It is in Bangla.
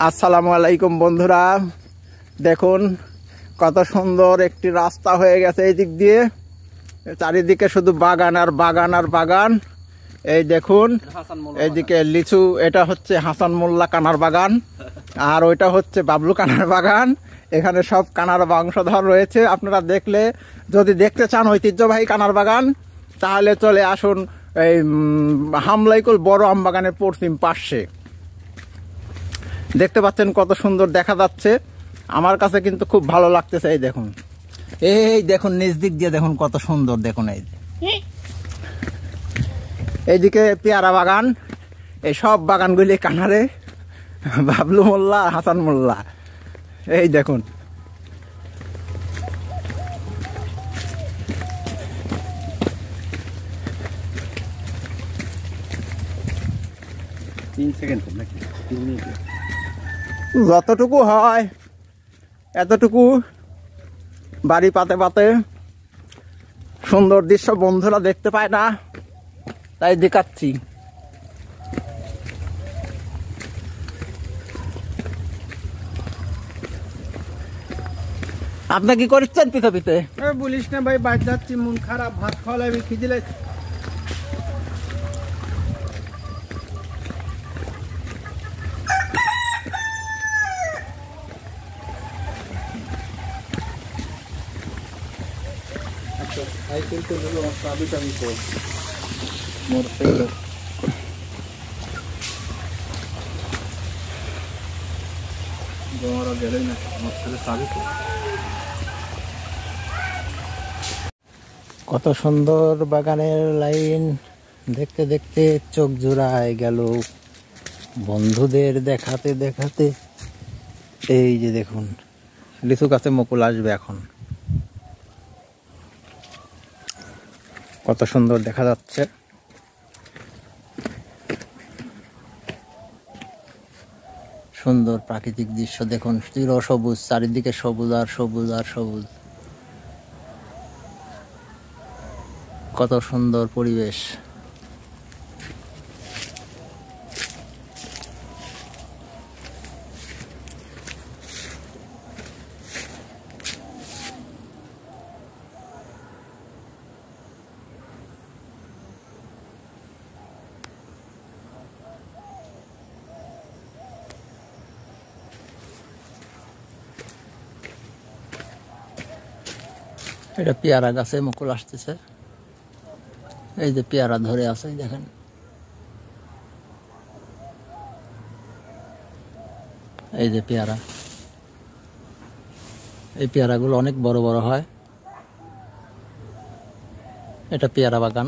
আসসালামু আলাইকুম বন্ধুরা, দেখুন কত সুন্দর একটি রাস্তা হয়ে গেছে এই দিক দিয়ে। চারিদিকে শুধু বাগান আর বাগান আর বাগান। এই দেখুন এইদিকে লিচু, এটা হচ্ছে হাসান মোল্লা কানার বাগান, আর ওইটা হচ্ছে বাবলু কানার বাগান। এখানে সব কানার বংশধর রয়েছে। আপনারা দেখলে, যদি দেখতে চান ঐতিহ্যবাহী কানার বাগান, তাহলে চলে আসুন এই হামলাইকুল বড় আম বাগানের পশ্চিম পাশে। দেখতে পাচ্ছেন কত সুন্দর দেখা যাচ্ছে। আমার কাছে কিন্তু খুব ভালো লাগতেছে। এই দেখুন নিচ দিক দিয়ে দেখুন কত সুন্দর। দেখুন এইদিকে পেয়ারা বাগান। এই সব বাগানগুলি কানারে, বাবলু মোল্লা, হাসান মোল্লা। এই দেখুন যতটুকু হয় এতটুকু বাড়ি পাতে পাতে সুন্দর দৃশ্য বন্ধুরা দেখতে পায় না, তাই দেখাচ্ছি। আপনি কি করছেন পিতে পিতে? বলিস না ভাই, বাদ যাচ্ছি, মন খারাপ, ভাত খাওয়া লাগবে, খিদে লাগছে। কত সুন্দর বাগানের লাইন, দেখতে দেখতে চোখ জোড়ায় গেল বন্ধুদের দেখাতে দেখাতে। এই যে দেখুন লিচু গাছে মুকুল আসবে এখন, কত সুন্দর দেখা যাচ্ছে। সুন্দর প্রাকৃতিক দৃশ্য দেখুন, চির সবুজ, চারিদিকে সবুজ আর সবুজ আর সবুজ। কত সুন্দর পরিবেশ। এটা পেয়ারা গাছে মুকুল আসতেছে। এই যে পেয়ারা ধরে আছে, দেখেন। এই যে পেয়ারা, এই পেয়ারাগুলো অনেক বড় বড় হয়। এটা পেয়ারা বাগান।